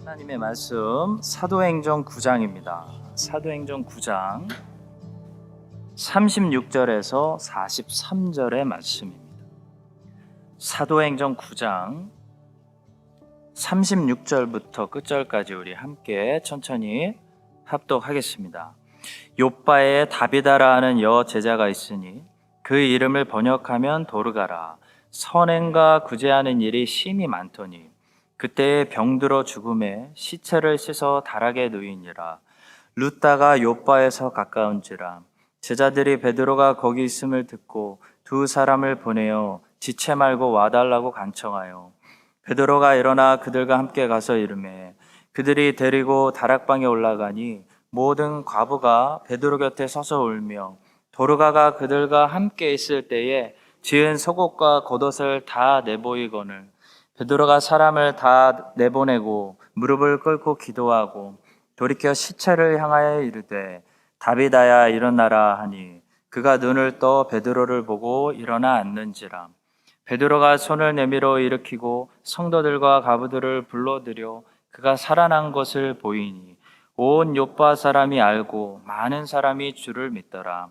하나님의 말씀 사도행전 9장입니다. 사도행전 9장 36절에서 43절의 말씀입니다. 사도행전 9장 36절부터 끝절까지 우리 함께 천천히 합독하겠습니다. 욥바에 다비다라 하는 여 제자가 있으니 그 이름을 번역하면 도르가라. 선행과 구제하는 일이 심히 많더니 그때에 병들어 죽음에 시체를 씻어 다락에 누이니라. 룻다가 욥바에서 가까운지라. 제자들이 베드로가 거기 있음을 듣고 두 사람을 보내어 지체 말고 와달라고 간청하여 베드로가 일어나 그들과 함께 가서 이르매 그들이 데리고 다락방에 올라가니 모든 과부가 베드로 곁에 서서 울며 도르가가 그들과 함께 있을 때에 지은 속옷과 겉옷을 다 내보이거늘 베드로가 사람을 다 내보내고 무릎을 꿇고 기도하고 돌이켜 시체를 향하여 이르되 다비다야 일어나라 하니 그가 눈을 떠 베드로를 보고 일어나 앉는지라. 베드로가 손을 내밀어 일으키고 성도들과 가부들을 불러들여 그가 살아난 것을 보이니 온 욥바 사람이 알고 많은 사람이 주를 믿더라.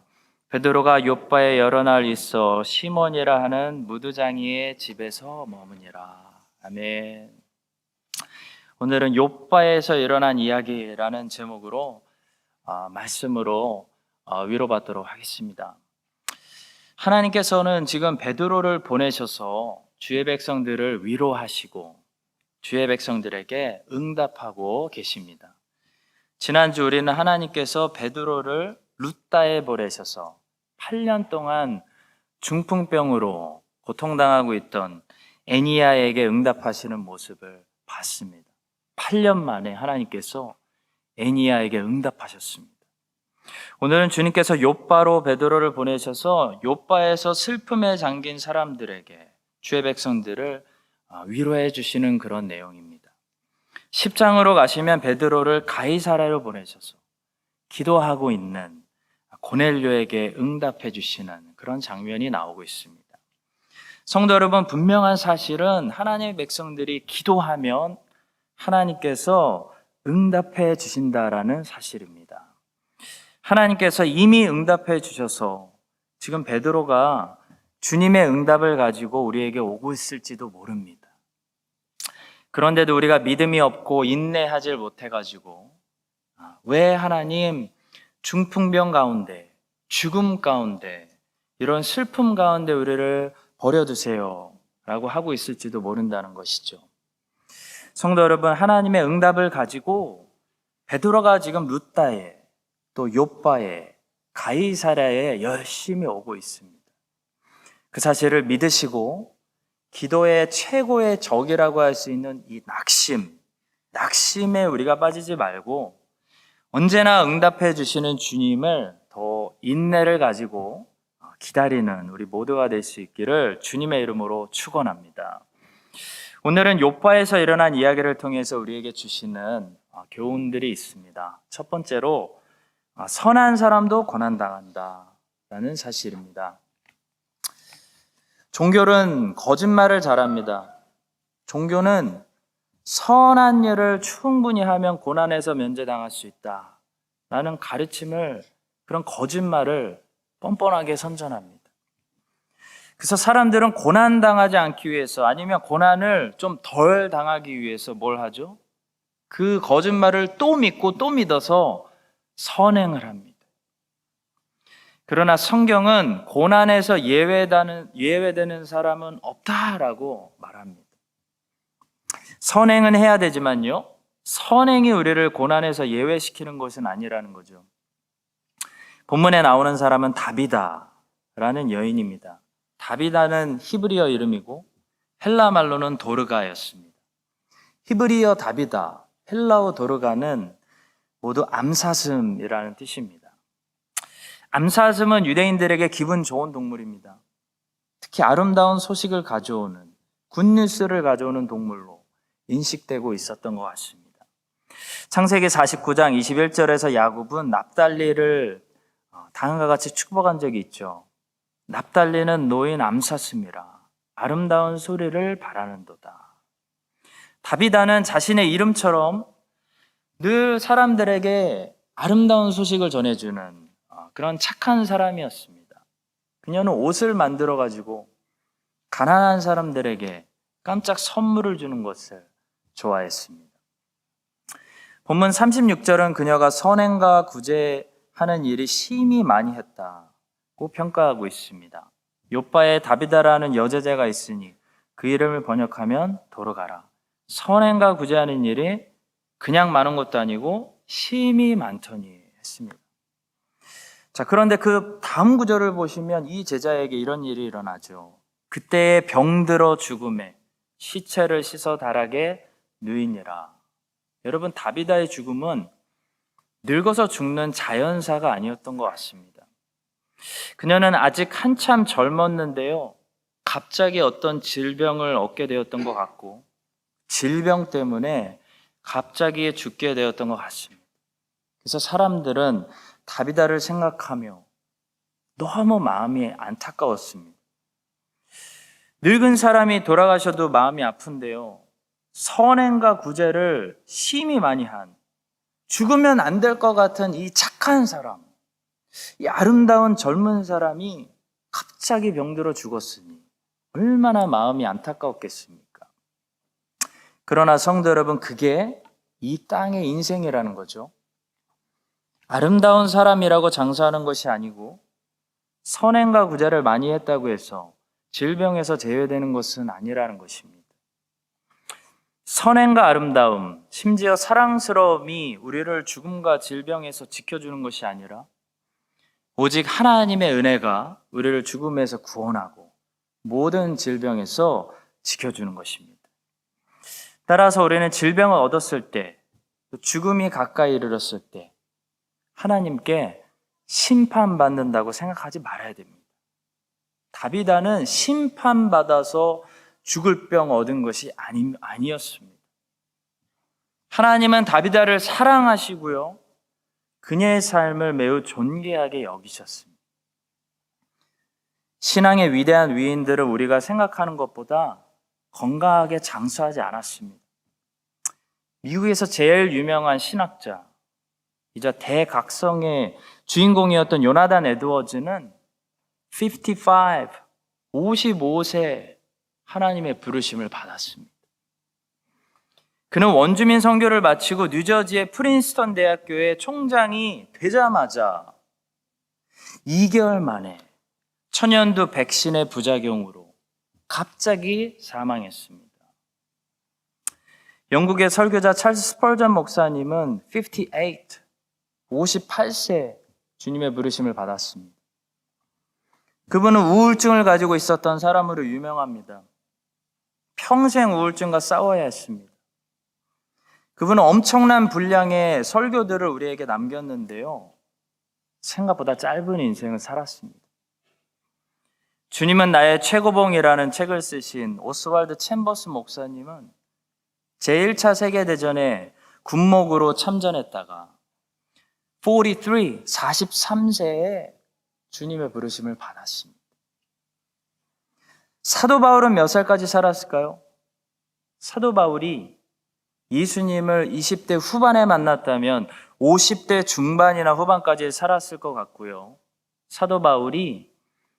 베드로가 욥바에 여러 날 있어 시몬이라 하는 무두장이의 집에서 머무니라. 아멘. 오늘은 욥바에서 일어난 이야기라는 제목으로 말씀으로 위로받도록 하겠습니다. 하나님께서는 지금 베드로를 보내셔서 주의 백성들을 위로하시고 주의 백성들에게 응답하고 계십니다. 지난주 우리는 하나님께서 베드로를 룻다에 보내셔서 8년 동안 중풍병으로 고통당하고 있던 애니야에게 응답하시는 모습을 봤습니다. 8년 만에 하나님께서 애니야에게 응답하셨습니다. 오늘은 주님께서 욥바로 베드로를 보내셔서 욥바에서 슬픔에 잠긴 사람들에게 주의 백성들을 위로해 주시는 그런 내용입니다. 10장으로 가시면 베드로를 가이사랴로 보내셔서 기도하고 있는 고넬료에게 응답해 주시는 그런 장면이 나오고 있습니다. 성도 여러분, 분명한 사실은 하나님의 백성들이 기도하면 하나님께서 응답해 주신다라는 사실입니다. 하나님께서 이미 응답해 주셔서 지금 베드로가 주님의 응답을 가지고 우리에게 오고 있을지도 모릅니다. 그런데도 우리가 믿음이 없고 인내하지 못해가지고 왜 하나님 중풍병 가운데, 죽음 가운데, 이런 슬픔 가운데 우리를 버려두세요 라고 하고 있을지도 모른다는 것이죠. 성도 여러분, 하나님의 응답을 가지고 베드로가 지금 룻다에 또 욥바에 가이사랴에 열심히 오고 있습니다. 그 사실을 믿으시고 기도의 최고의 적이라고 할 수 있는 이 낙심에 우리가 빠지지 말고 언제나 응답해 주시는 주님을 더 인내를 가지고 기다리는 우리 모두가 될 수 있기를 주님의 이름으로 축원합니다. 오늘은 욥바에서 일어난 이야기를 통해서 우리에게 주시는 교훈들이 있습니다. 첫 번째로 선한 사람도 고난당한다라는 사실입니다. 종교는 거짓말을 잘합니다. 종교는 선한 일을 충분히 하면 고난에서 면제당할 수 있다라는 가르침을, 그런 거짓말을 뻔뻔하게 선전합니다. 그래서 사람들은 고난당하지 않기 위해서 아니면 고난을 좀 덜 당하기 위해서 뭘 하죠? 그 거짓말을 또 믿고 또 믿어서 선행을 합니다. 그러나 성경은 고난에서 예외되는 사람은 없다라고 말합니다. 선행은 해야 되지만요, 선행이 우리를 고난에서 예외시키는 것은 아니라는 거죠. 본문에 나오는 사람은 다비다라는 여인입니다. 다비다는 히브리어 이름이고 헬라 말로는 도르가였습니다. 히브리어 다비다, 헬라어 도르가는 모두 암사슴이라는 뜻입니다. 암사슴은 유대인들에게 기분 좋은 동물입니다. 특히 아름다운 소식을 가져오는, 굿뉴스를 가져오는 동물로 인식되고 있었던 것 같습니다. 창세기 49장 21절에서 야곱은 납달리를 다음과 같이 축복한 적이 있죠. 납달리는 노인 암사슴이라 아름다운 소리를 바라는도다. 다비다는 자신의 이름처럼 늘 사람들에게 아름다운 소식을 전해주는 그런 착한 사람이었습니다. 그녀는 옷을 만들어 가지고 가난한 사람들에게 깜짝 선물을 주는 것을 좋아했습니다. 본문 36절은 그녀가 선행과 구제하는 일이 심히 많이 했다고 평가하고 있습니다. 욥바에 다비다라는 여제자가 있으니 그 이름을 번역하면 돌아가라. 선행과 구제하는 일이 그냥 많은 것도 아니고 심히 많더니 했습니다. 자, 그런데 그 다음 구절을 보시면 이 제자에게 이런 일이 일어나죠. 그때에 병들어 죽음에 시체를 씻어 다락에 누이니라. 여러분, 다비다의 죽음은 늙어서 죽는 자연사가 아니었던 것 같습니다. 그녀는 아직 한참 젊었는데요. 갑자기 어떤 질병을 얻게 되었던 것 같고 질병 때문에 갑자기 죽게 되었던 것 같습니다. 그래서 사람들은 다비다를 생각하며 너무 마음이 안타까웠습니다. 늙은 사람이 돌아가셔도 마음이 아픈데요. 선행과 구제를 심히 많이 한 죽으면 안 될 것 같은 이 착한 사람, 이 아름다운 젊은 사람이 갑자기 병들어 죽었으니 얼마나 마음이 안타까웠겠습니까? 그러나 성도 여러분, 그게 이 땅의 인생이라는 거죠. 아름다운 사람이라고 장사하는 것이 아니고 선행과 구제를 많이 했다고 해서 질병에서 제외되는 것은 아니라는 것입니다. 선행과 아름다움, 심지어 사랑스러움이 우리를 죽음과 질병에서 지켜주는 것이 아니라 오직 하나님의 은혜가 우리를 죽음에서 구원하고 모든 질병에서 지켜주는 것입니다. 따라서 우리는 질병을 얻었을 때, 죽음이 가까이 이르렀을 때 하나님께 심판받는다고 생각하지 말아야 됩니다. 다비다는 심판받아서 죽을 병 얻은 것이 아니었습니다. 하나님은 다비다를 사랑하시고요. 그녀의 삶을 매우 존귀하게 여기셨습니다. 신앙의 위대한 위인들을 우리가 생각하는 것보다 건강하게 장수하지 않았습니다. 미국에서 제일 유명한 신학자, 이자 대각성의 주인공이었던 요나단 에드워즈는 55세 하나님의 부르심을 받았습니다. 그는 원주민 선교를 마치고 뉴저지의 프린스턴 대학교의 총장이 되자마자 2개월 만에 천연두 백신의 부작용으로 갑자기 사망했습니다. 영국의 설교자 찰스 스펄전 목사님은 58세 주님의 부르심을 받았습니다. 그분은 우울증을 가지고 있었던 사람으로 유명합니다. 평생 우울증과 싸워야 했습니다. 그분은 엄청난 분량의 설교들을 우리에게 남겼는데요. 생각보다 짧은 인생을 살았습니다. 주님은 나의 최고봉이라는 책을 쓰신 오스왈드 챔버스 목사님은 제1차 세계대전에 군목으로 참전했다가 43세에 주님의 부르심을 받았습니다. 사도 바울은 몇 살까지 살았을까요? 사도 바울이 예수님을 20대 후반에 만났다면 50대 중반이나 후반까지 살았을 것 같고요. 사도 바울이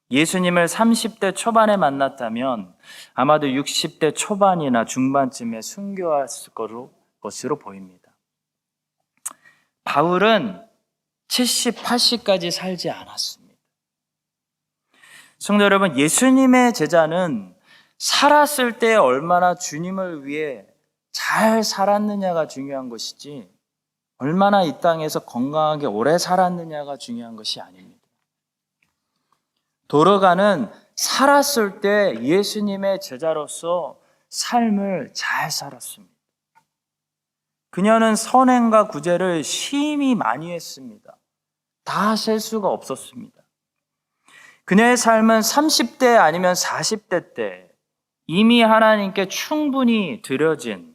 예수님을 30대 초반에 만났다면 아마도 60대 초반이나 중반쯤에 순교했을 것으로 보입니다. 바울은 70, 80까지 살지 않았습니다. 성도 여러분, 예수님의 제자는 살았을 때 얼마나 주님을 위해 잘 살았느냐가 중요한 것이지 얼마나 이 땅에서 건강하게 오래 살았느냐가 중요한 것이 아닙니다. 도르가는 살았을 때 예수님의 제자로서 삶을 잘 살았습니다. 그녀는 선행과 구제를 심히 많이 했습니다. 다 셀 수가 없었습니다. 그녀의 삶은 30대 아니면 40대 때 이미 하나님께 충분히 드려진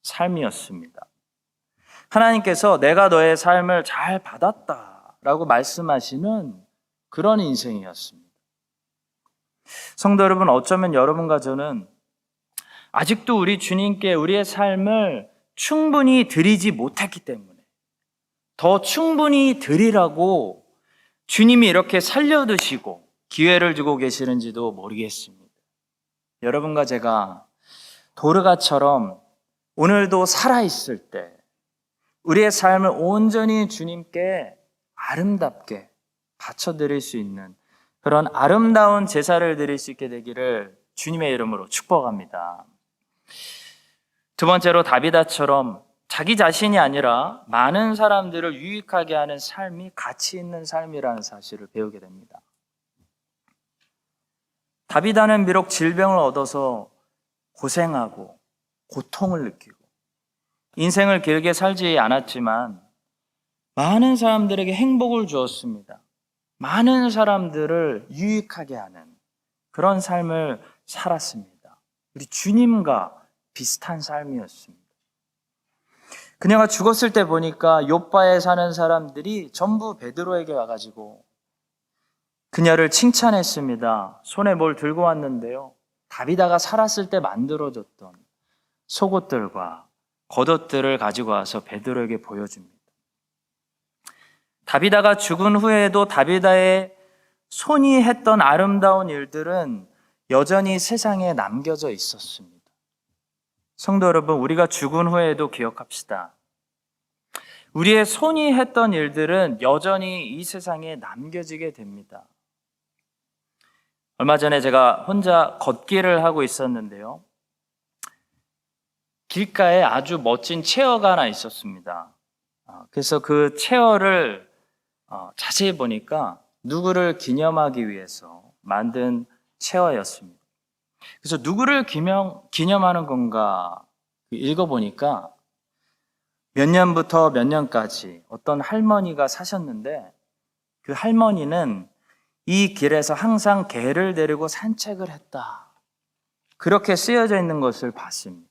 삶이었습니다. 하나님께서 내가 너의 삶을 잘 받았다라고 말씀하시는 그런 인생이었습니다. 성도 여러분, 어쩌면 여러분과 저는 아직도 우리 주님께 우리의 삶을 충분히 드리지 못했기 때문에 더 충분히 드리라고 주님이 이렇게 살려두시고 기회를 주고 계시는지도 모르겠습니다. 여러분과 제가 도르가처럼 오늘도 살아있을 때 우리의 삶을 온전히 주님께 아름답게 바쳐드릴 수 있는 그런 아름다운 제사를 드릴 수 있게 되기를 주님의 이름으로 축복합니다. 두 번째로 다비다처럼 자기 자신이 아니라 많은 사람들을 유익하게 하는 삶이 가치 있는 삶이라는 사실을 배우게 됩니다. 다비다는 비록 질병을 얻어서 고생하고 고통을 느끼고 인생을 길게 살지 않았지만 많은 사람들에게 행복을 주었습니다. 많은 사람들을 유익하게 하는 그런 삶을 살았습니다. 우리 주님과 비슷한 삶이었습니다. 그녀가 죽었을 때 보니까 욥바에 사는 사람들이 전부 베드로에게 와가지고 그녀를 칭찬했습니다. 손에 뭘 들고 왔는데요. 다비다가 살았을 때 만들어줬던 속옷들과 겉옷들을 가지고 와서 베드로에게 보여줍니다. 다비다가 죽은 후에도 다비다의 손이 했던 아름다운 일들은 여전히 세상에 남겨져 있었습니다. 성도 여러분, 우리가 죽은 후에도 기억합시다. 우리의 손이 했던 일들은 여전히 이 세상에 남겨지게 됩니다. 얼마 전에 제가 혼자 걷기를 하고 있었는데요. 길가에 아주 멋진 체어가 하나 있었습니다. 그래서 그 체어를 자세히 보니까 누구를 기념하기 위해서 만든 체어였습니다. 그래서 누구를 기념하는 건가 읽어보니까 몇 년부터 몇 년까지 어떤 할머니가 사셨는데 그 할머니는 이 길에서 항상 개를 데리고 산책을 했다. 그렇게 쓰여져 있는 것을 봤습니다.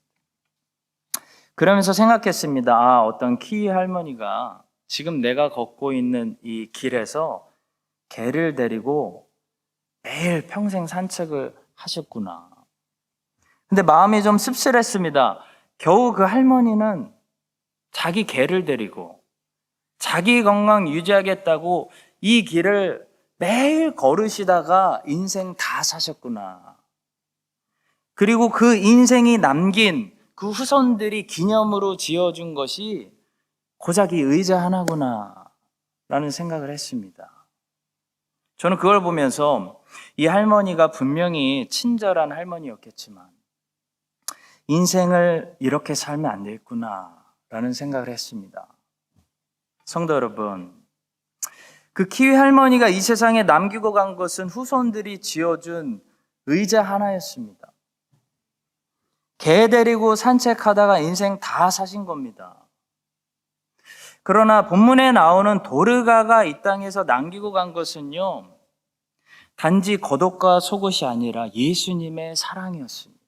그러면서 생각했습니다. 어떤 키위 할머니가 지금 내가 걷고 있는 이 길에서 개를 데리고 매일 평생 산책을 하셨구나. 근데 마음이 좀 씁쓸했습니다. 겨우 그 할머니는 자기 개를 데리고 자기 건강 유지하겠다고 이 길을 매일 걸으시다가 인생 다 사셨구나. 그리고 그 인생이 남긴 그 후손들이 기념으로 지어준 것이 고작 이 의자 하나구나 라는 생각을 했습니다. 저는 그걸 보면서 이 할머니가 분명히 친절한 할머니였겠지만 인생을 이렇게 살면 안 되겠구나 라는 생각을 했습니다. 성도 여러분, 그 키위 할머니가 이 세상에 남기고 간 것은 후손들이 지어준 의자 하나였습니다. 개 데리고 산책하다가 인생 다 사신 겁니다. 그러나 본문에 나오는 도르가가 이 땅에서 남기고 간 것은요, 단지 겉옷과 속옷이 아니라 예수님의 사랑이었습니다.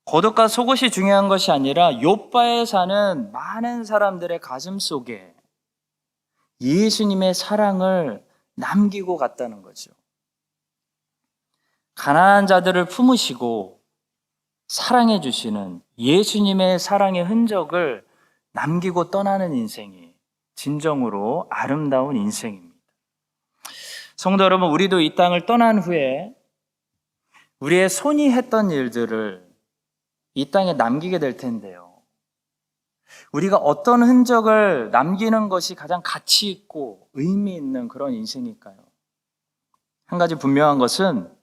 겉옷과 속옷이 중요한 것이 아니라 욥바에 사는 많은 사람들의 가슴 속에 예수님의 사랑을 남기고 갔다는 거죠. 가난한 자들을 품으시고 사랑해 주시는 예수님의 사랑의 흔적을 남기고 떠나는 인생이 진정으로 아름다운 인생입니다. 성도 여러분, 우리도 이 땅을 떠난 후에 우리의 손이 했던 일들을 이 땅에 남기게 될 텐데요. 우리가 어떤 흔적을 남기는 것이 가장 가치 있고 의미 있는 그런 인생일까요? 한 가지 분명한 것은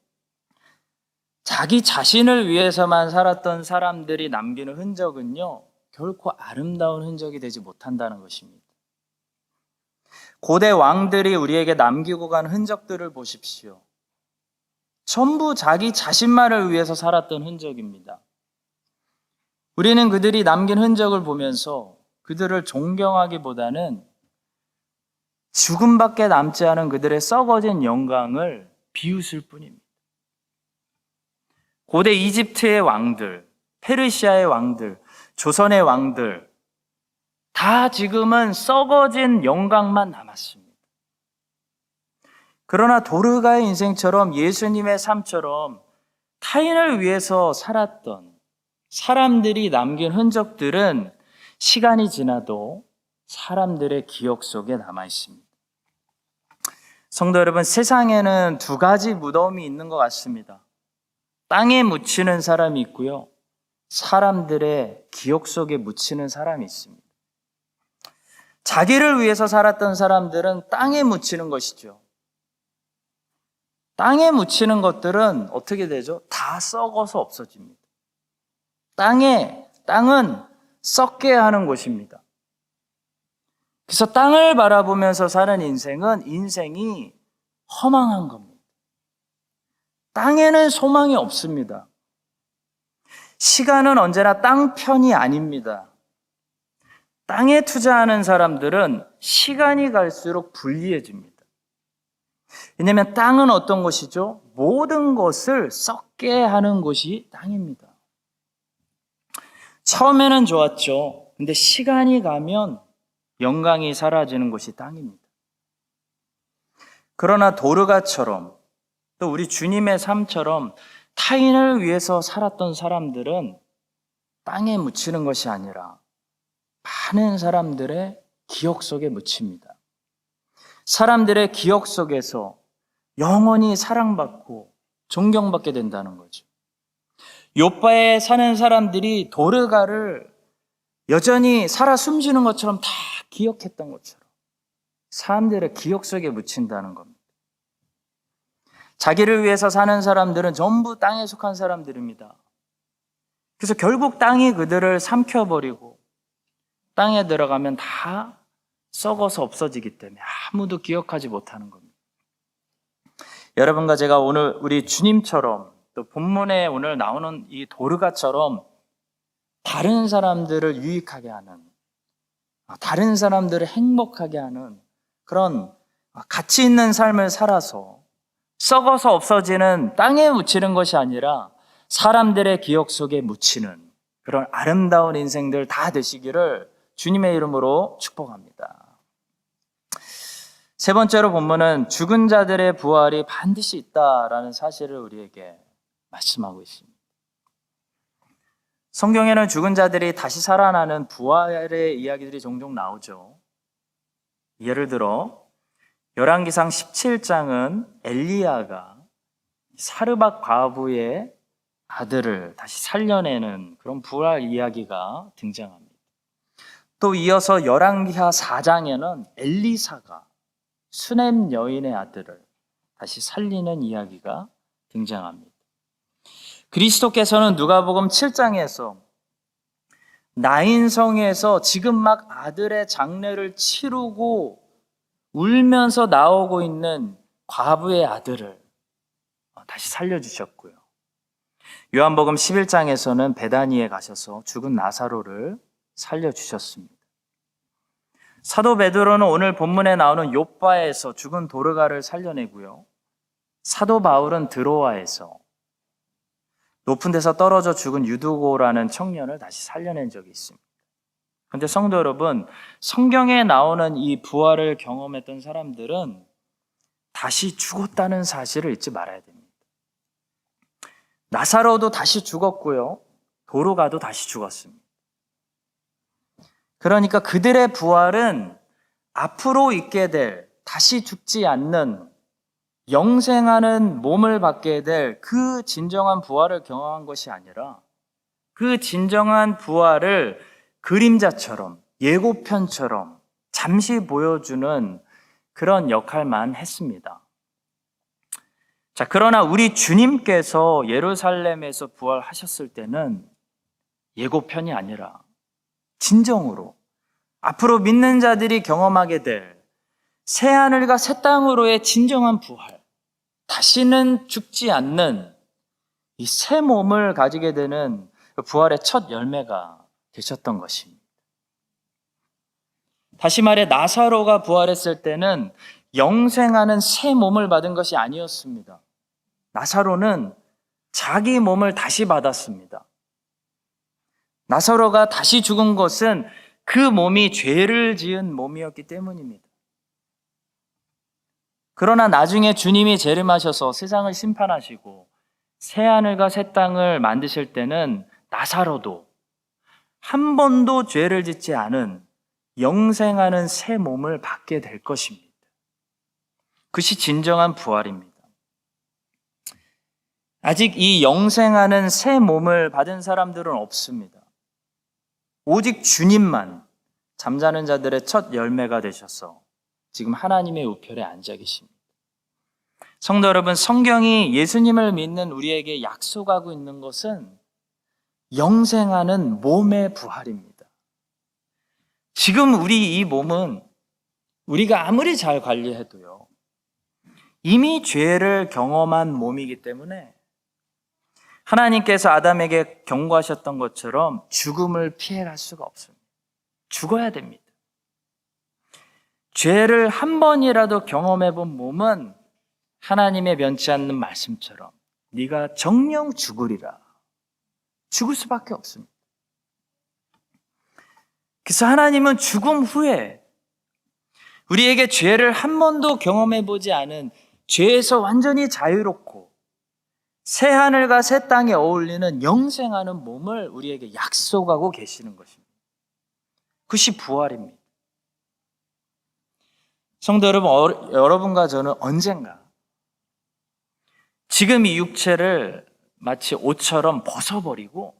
자기 자신을 위해서만 살았던 사람들이 남기는 흔적은요, 결코 아름다운 흔적이 되지 못한다는 것입니다. 고대 왕들이 우리에게 남기고 간 흔적들을 보십시오. 전부 자기 자신만을 위해서 살았던 흔적입니다. 우리는 그들이 남긴 흔적을 보면서 그들을 존경하기보다는 죽음밖에 남지 않은 그들의 썩어진 영광을 비웃을 뿐입니다. 고대 이집트의 왕들, 페르시아의 왕들, 조선의 왕들, 다 지금은 썩어진 영광만 남았습니다. 그러나 도르가의 인생처럼 예수님의 삶처럼 타인을 위해서 살았던 사람들이 남긴 흔적들은 시간이 지나도 사람들의 기억 속에 남아 있습니다. 성도 여러분, 세상에는 두 가지 무덤이 있는 것 같습니다. 땅에 묻히는 사람이 있고요, 사람들의 기억 속에 묻히는 사람이 있습니다. 자기를 위해서 살았던 사람들은 땅에 묻히는 것이죠. 땅에 묻히는 것들은 어떻게 되죠? 다 썩어서 없어집니다. 땅은 썩게 하는 곳입니다. 그래서 땅을 바라보면서 사는 인생이 허망한 겁니다. 땅에는 소망이 없습니다. 시간은 언제나 땅 편이 아닙니다. 땅에 투자하는 사람들은 시간이 갈수록 불리해집니다. 왜냐하면 땅은 어떤 곳이죠? 모든 것을 썩게 하는 곳이 땅입니다. 처음에는 좋았죠. 근데 시간이 가면 영광이 사라지는 곳이 땅입니다. 그러나 도르가처럼 또 우리 주님의 삶처럼 타인을 위해서 살았던 사람들은 땅에 묻히는 것이 아니라 많은 사람들의 기억 속에 묻힙니다. 사람들의 기억 속에서 영원히 사랑받고 존경받게 된다는 거죠. 욥바에 사는 사람들이 도르가를 여전히 살아 숨쉬는 것처럼 다 기억했던 것처럼 사람들의 기억 속에 묻힌다는 겁니다. 자기를 위해서 사는 사람들은 전부 땅에 속한 사람들입니다. 그래서 결국 땅이 그들을 삼켜버리고 땅에 들어가면 다 썩어서 없어지기 때문에 아무도 기억하지 못하는 겁니다. 여러분과 제가 오늘 우리 주님처럼 또 본문에 오늘 나오는 이 도르가처럼 다른 사람들을 유익하게 하는, 다른 사람들을 행복하게 하는 그런 가치 있는 삶을 살아서 썩어서 없어지는 땅에 묻히는 것이 아니라 사람들의 기억 속에 묻히는 그런 아름다운 인생들 다 되시기를 주님의 이름으로 축복합니다. 세 번째로 본문은 죽은 자들의 부활이 반드시 있다라는 사실을 우리에게 말씀하고 있습니다. 성경에는 죽은 자들이 다시 살아나는 부활의 이야기들이 종종 나오죠. 예를 들어 열왕기상 17장은 엘리야가 사르밧 과부의 아들을 다시 살려내는 그런 부활 이야기가 등장합니다. 또 이어서 열왕기하 4장에는 엘리사가 수넴 여인의 아들을 다시 살리는 이야기가 등장합니다. 그리스도께서는 누가복음 7장에서 나인성에서 지금 막 아들의 장례를 치르고 울면서 나오고 있는 과부의 아들을 다시 살려주셨고요. 요한복음 11장에서는 베다니에 가셔서 죽은 나사로를 살려주셨습니다. 사도 베드로는 오늘 본문에 나오는 욥바에서 죽은 도르가를 살려내고요. 사도 바울은 드로아에서 높은 데서 떨어져 죽은 유두고라는 청년을 다시 살려낸 적이 있습니다. 그런데 성도 여러분, 성경에 나오는 이 부활을 경험했던 사람들은 다시 죽었다는 사실을 잊지 말아야 됩니다. 나사로도 다시 죽었고요. 도르가도 다시 죽었습니다. 그러니까 그들의 부활은 앞으로 있게 될 다시 죽지 않는 영생하는 몸을 받게 될 그 진정한 부활을 경험한 것이 아니라 그 진정한 부활을 그림자처럼 예고편처럼 잠시 보여주는 그런 역할만 했습니다. 자, 그러나 우리 주님께서 예루살렘에서 부활하셨을 때는 예고편이 아니라 진정으로 앞으로 믿는 자들이 경험하게 될 새하늘과 새 땅으로의 진정한 부활, 다시는 죽지 않는 이 새 몸을 가지게 되는 부활의 첫 열매가 되셨던 것입니다. 다시 말해 나사로가 부활했을 때는 영생하는 새 몸을 받은 것이 아니었습니다. 나사로는 자기 몸을 다시 받았습니다. 나사로가 다시 죽은 것은 그 몸이 죄를 지은 몸이었기 때문입니다. 그러나 나중에 주님이 재림하셔서 세상을 심판하시고 새하늘과 새 땅을 만드실 때는 나사로도 한 번도 죄를 짓지 않은 영생하는 새 몸을 받게 될 것입니다. 그것이 진정한 부활입니다. 아직 이 영생하는 새 몸을 받은 사람들은 없습니다. 오직 주님만 잠자는 자들의 첫 열매가 되셔서 지금 하나님의 우편에 앉아 계십니다. 성도 여러분, 성경이 예수님을 믿는 우리에게 약속하고 있는 것은 영생하는 몸의 부활입니다. 지금 우리 이 몸은 우리가 아무리 잘 관리해도요, 이미 죄를 경험한 몸이기 때문에 하나님께서 아담에게 경고하셨던 것처럼 죽음을 피해갈 수가 없습니다. 죽어야 됩니다. 죄를 한 번이라도 경험해 본 몸은 하나님의 면치 않는 말씀처럼 네가 정령 죽으리라. 죽을 수밖에 없습니다. 그래서 하나님은 죽음 후에 우리에게 죄를 한 번도 경험해 보지 않은 죄에서 완전히 자유롭고 새 하늘과 새 땅에 어울리는 영생하는 몸을 우리에게 약속하고 계시는 것입니다. 그것이 부활입니다. 성도 여러분, 여러분과 저는 언젠가 지금 이 육체를 마치 옷처럼 벗어버리고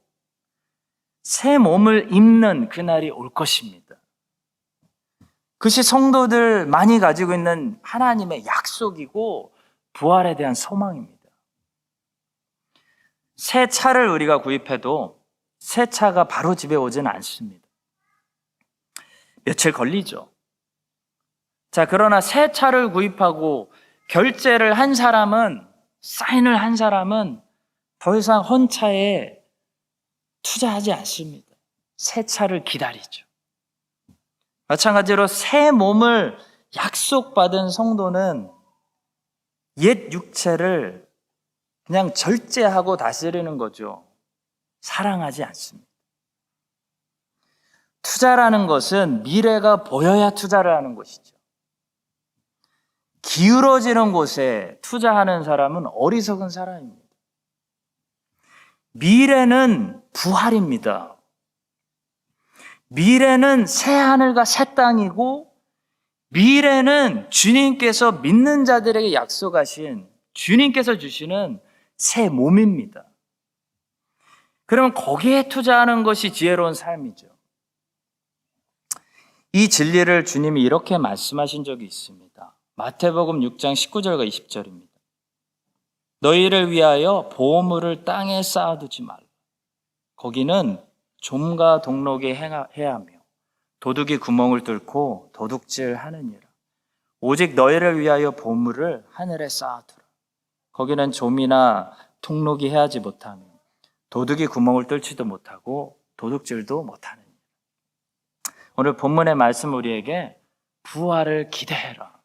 새 몸을 입는 그날이 올 것입니다. 그것이 성도들 많이 가지고 있는 하나님의 약속이고 부활에 대한 소망입니다. 새 차를 우리가 구입해도 새 차가 바로 집에 오지는 않습니다. 며칠 걸리죠. 자, 그러나 새 차를 구입하고 결제를 한 사람은, 사인을 한 사람은 더 이상 헌차에 투자하지 않습니다. 새 차를 기다리죠. 마찬가지로 새 몸을 약속받은 성도는 옛 육체를 그냥 절제하고 다스리는 거죠. 사랑하지 않습니다. 투자라는 것은 미래가 보여야 투자를 하는 것이죠. 기울어지는 곳에 투자하는 사람은 어리석은 사람입니다. 미래는 부활입니다. 미래는 새 하늘과 새 땅이고 미래는 주님께서 믿는 자들에게 약속하신 주님께서 주시는 새 몸입니다. 그러면 거기에 투자하는 것이 지혜로운 삶이죠. 이 진리를 주님이 이렇게 말씀하신 적이 있습니다. 마태복음 6장 19절과 20절입니다. 너희를 위하여 보물을 땅에 쌓아두지 말라. 거기는 좀과 동록이 해하며 도둑이 구멍을 뚫고 도둑질하느니라. 오직 너희를 위하여 보물을 하늘에 쌓아두라. 거기는 좀이나 통록이 해하지 못하며 도둑이 구멍을 뚫지도 못하고 도둑질도 못하느니라. 오늘 본문의 말씀 우리에게 부활을 기대해라,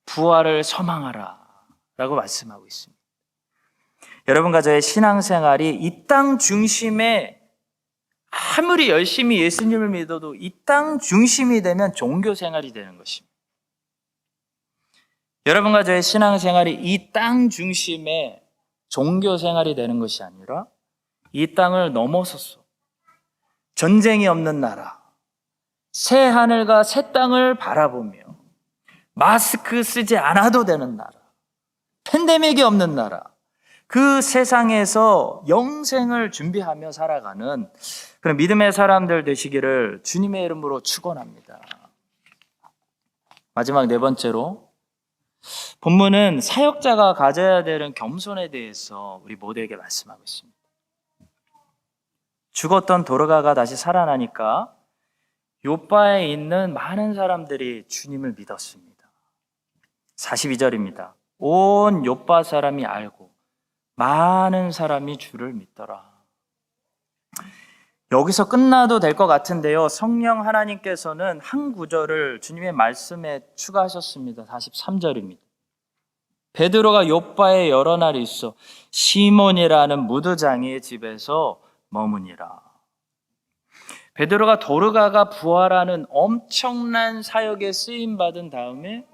부활을 소망하라 라고 말씀하고 있습니다. 여러분과 저의 신앙생활이 이 땅 중심에 아무리 열심히 예수님을 믿어도 이 땅 중심이 되면 종교생활이 되는 것입니다. 여러분과 저의 신앙생활이 이 땅 중심의 종교생활이 되는 것이 아니라 이 땅을 넘어서서 전쟁이 없는 나라, 새 하늘과 새 땅을 바라보며 마스크 쓰지 않아도 되는 나라, 팬데믹이 없는 나라, 그 세상에서 영생을 준비하며 살아가는 그런 믿음의 사람들 되시기를 주님의 이름으로 축원합니다. 마지막 네 번째로 본문은 사역자가 가져야 되는 겸손에 대해서 우리 모두에게 말씀하고 있습니다. 죽었던 도르가가 다시 살아나니까 요바에 있는 많은 사람들이 주님을 믿었습니다. 42절입니다. 온 요바 사람이 알고 많은 사람이 주를 믿더라. 여기서 끝나도 될 것 같은데요, 성령 하나님께서는 한 구절을 주님의 말씀에 추가하셨습니다. 43절입니다. 베드로가 요바에 여러 날 있어 시몬이라는 무두장이의 집에서 머무니라. 베드로가 도르가가 부활하는 엄청난 사역에 쓰임받은 다음에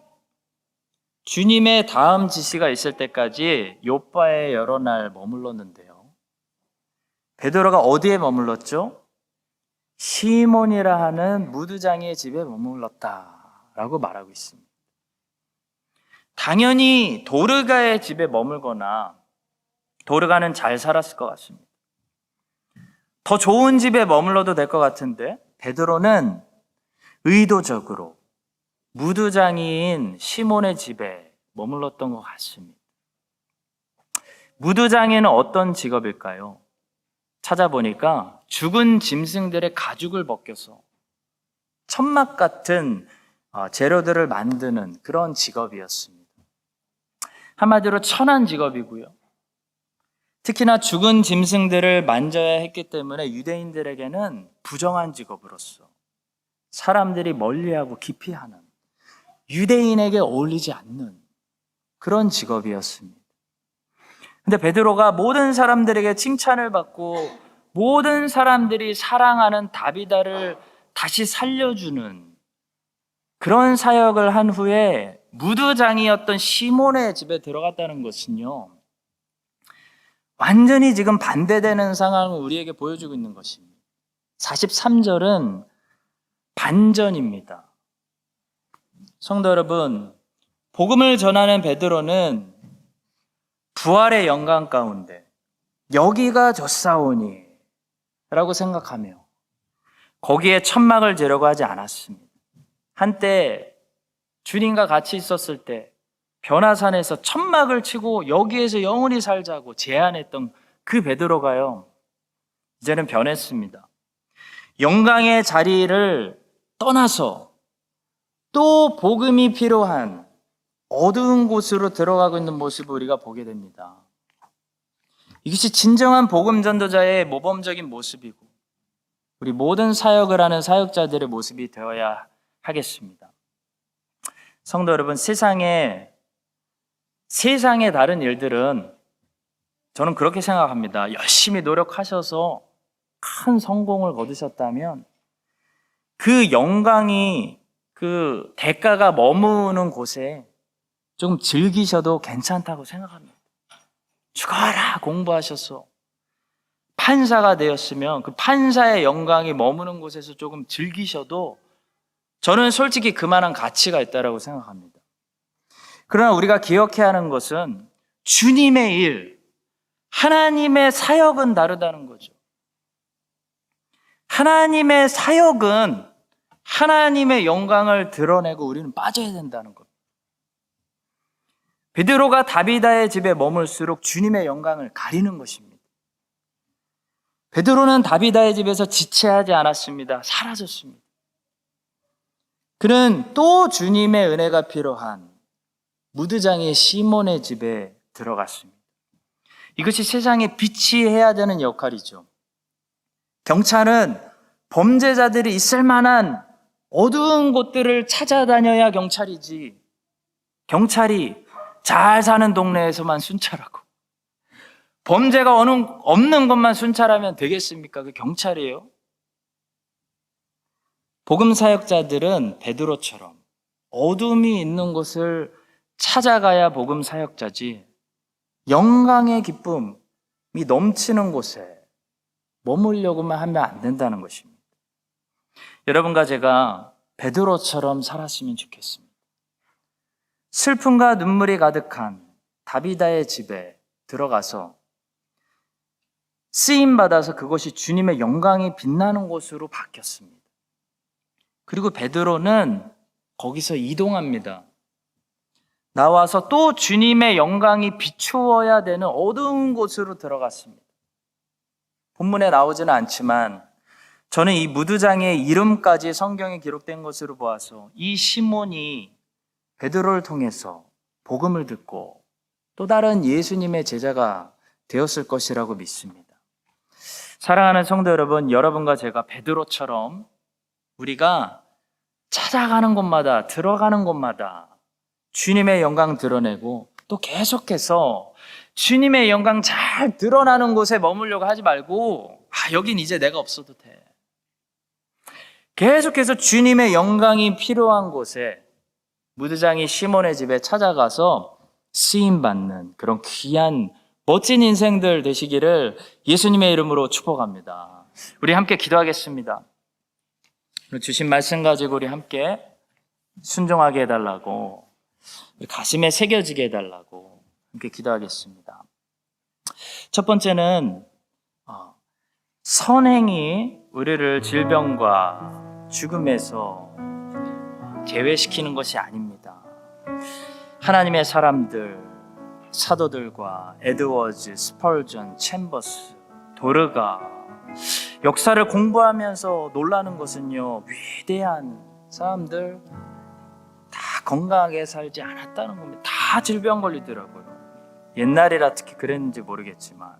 주님의 다음 지시가 있을 때까지 요바에 여러 날 머물렀는데요. 베드로가 어디에 머물렀죠? 시몬이라 하는 무두장의 집에 머물렀다라고 말하고 있습니다. 당연히 도르가의 집에 머물거나 도르가는 잘 살았을 것 같습니다. 더 좋은 집에 머물러도 될 것 같은데 베드로는 의도적으로 무두장이인 시몬의 집에 머물렀던 것 같습니다. 무두장이는 어떤 직업일까요? 찾아보니까 죽은 짐승들의 가죽을 벗겨서 천막 같은 재료들을 만드는 그런 직업이었습니다. 한마디로 천한 직업이고요. 특히나 죽은 짐승들을 만져야 했기 때문에 유대인들에게는 부정한 직업으로서 사람들이 멀리하고 기피하는, 유대인에게 어울리지 않는 그런 직업이었습니다. 근데 베드로가 모든 사람들에게 칭찬을 받고 모든 사람들이 사랑하는 다비다를 다시 살려주는 그런 사역을 한 후에 무두장이었던 시몬의 집에 들어갔다는 것은요, 완전히 지금 반대되는 상황을 우리에게 보여주고 있는 것입니다. 43절은 반전입니다. 성도 여러분, 복음을 전하는 베드로는 부활의 영광 가운데 여기가 좋사오니 라고 생각하며 거기에 천막을 재려고 하지 않았습니다. 한때 주님과 같이 있었을 때 변화산에서 천막을 치고 여기에서 영원히 살자고 제안했던 그 베드로가요, 이제는 변했습니다. 영광의 자리를 떠나서 또 복음이 필요한 어두운 곳으로 들어가고 있는 모습을 우리가 보게 됩니다. 이것이 진정한 복음 전도자의 모범적인 모습이고 우리 모든 사역을 하는 사역자들의 모습이 되어야 하겠습니다. 성도 여러분, 세상의 다른 일들은 저는 그렇게 생각합니다. 열심히 노력하셔서 큰 성공을 거두셨다면 그 영광이, 그 대가가 머무는 곳에 조금 즐기셔도 괜찮다고 생각합니다. 죽어라 공부하셔서 판사가 되었으면 그 판사의 영광이 머무는 곳에서 조금 즐기셔도 저는 솔직히 그만한 가치가 있다고 생각합니다. 그러나 우리가 기억해야 하는 것은 주님의 일, 하나님의 사역은 다르다는 거죠. 하나님의 사역은 하나님의 영광을 드러내고 우리는 빠져야 된다는 겁니다. 베드로가 다비다의 집에 머물수록 주님의 영광을 가리는 것입니다. 베드로는 다비다의 집에서 지체하지 않았습니다. 사라졌습니다. 그는 또 주님의 은혜가 필요한 무두장의 시몬의 집에 들어갔습니다. 이것이 세상에 빛이 해야 되는 역할이죠. 경찰은 범죄자들이 있을 만한 어두운 곳들을 찾아다녀야 경찰이지, 경찰이 잘 사는 동네에서만 순찰하고 범죄가 없는 것만 순찰하면 되겠습니까? 그 경찰이에요? 복음 사역자들은 베드로처럼 어둠이 있는 곳을 찾아가야 복음 사역자지, 영광의 기쁨이 넘치는 곳에 머물려고만 하면 안 된다는 것입니다. 여러분과 제가 베드로처럼 살았으면 좋겠습니다. 슬픔과 눈물이 가득한 다비다의 집에 들어가서 쓰임받아서 그것이 주님의 영광이 빛나는 곳으로 바뀌었습니다. 그리고 베드로는 거기서 이동합니다. 나와서 또 주님의 영광이 비추어야 되는 어두운 곳으로 들어갔습니다. 본문에 나오지는 않지만 저는 이 무두장의 이름까지 성경에 기록된 것으로 보아서 이 시몬이 베드로를 통해서 복음을 듣고 또 다른 예수님의 제자가 되었을 것이라고 믿습니다. 사랑하는 성도 여러분, 여러분과 제가 베드로처럼 우리가 찾아가는 곳마다, 들어가는 곳마다 주님의 영광 드러내고 또 계속해서 주님의 영광 잘 드러나는 곳에 머물려고 하지 말고, 여긴 이제 내가 없어도 돼. 계속해서 주님의 영광이 필요한 곳에 무드장이 시몬의 집에 찾아가서 쓰임받는 그런 귀한 멋진 인생들 되시기를 예수님의 이름으로 축복합니다. 우리 함께 기도하겠습니다. 주신 말씀 가지고 우리 함께 순종하게 해달라고, 가슴에 새겨지게 해달라고 함께 기도하겠습니다. 첫 번째는 선행이 우리를 질병과 죽음에서 제외시키는 것이 아닙니다. 하나님의 사람들, 사도들과 에드워즈, 스펄전, 챔버스, 도르가 역사를 공부하면서 놀라는 것은요, 위대한 사람들 다 건강하게 살지 않았다는 겁니다. 다 질병 걸리더라고요. 옛날이라 특히 그랬는지 모르겠지만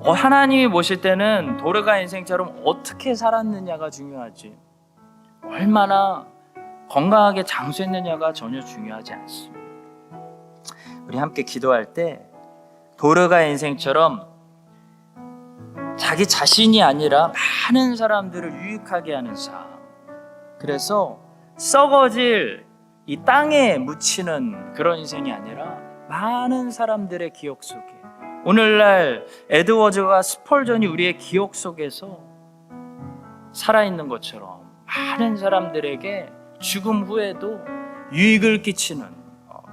하나님이 보실 때는 도르가 인생처럼 어떻게 살았느냐가 중요하지, 얼마나 건강하게 장수했느냐가 전혀 중요하지 않습니다. 우리 함께 기도할 때 도르가 인생처럼 자기 자신이 아니라 많은 사람들을 유익하게 하는 삶, 그래서 썩어질 이 땅에 묻히는 그런 인생이 아니라 많은 사람들의 기억 속에, 오늘날 에드워즈와 스펄전이 우리의 기억 속에서 살아있는 것처럼 많은 사람들에게 죽음 후에도 유익을 끼치는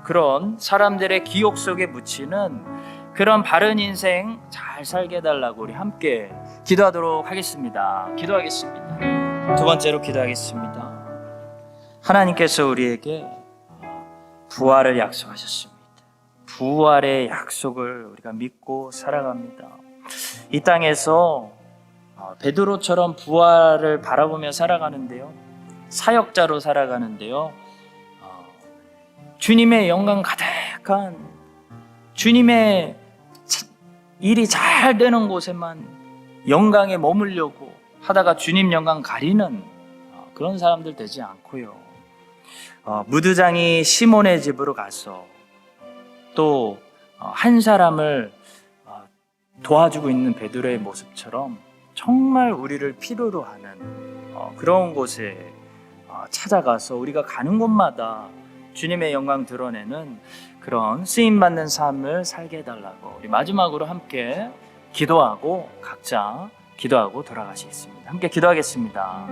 그런 사람들의 기억 속에 묻히는 그런 바른 인생 잘 살게 해달라고 우리 함께 기도하도록 하겠습니다. 기도하겠습니다. 두 번째로 기도하겠습니다. 하나님께서 우리에게 부활을 약속하셨습니다. 부활의 약속을 우리가 믿고 살아갑니다. 이 땅에서 베드로처럼 부활을 바라보며 살아가는데요, 사역자로 살아가는데요, 주님의 영광 가득한, 주님의 일이 잘 되는 곳에만 영광에 머물려고 하다가 주님 영광 가리는 그런 사람들 되지 않고요, 무드장이 시몬의 집으로 가서 또 한 사람을 도와주고 있는 베드로의 모습처럼 정말 우리를 필요로 하는 그런 곳에 찾아가서 우리가 가는 곳마다 주님의 영광 드러내는 그런 쓰임받는 삶을 살게 해달라고 우리 마지막으로 함께 기도하고 각자 기도하고 돌아가시겠습니다. 함께 기도하겠습니다.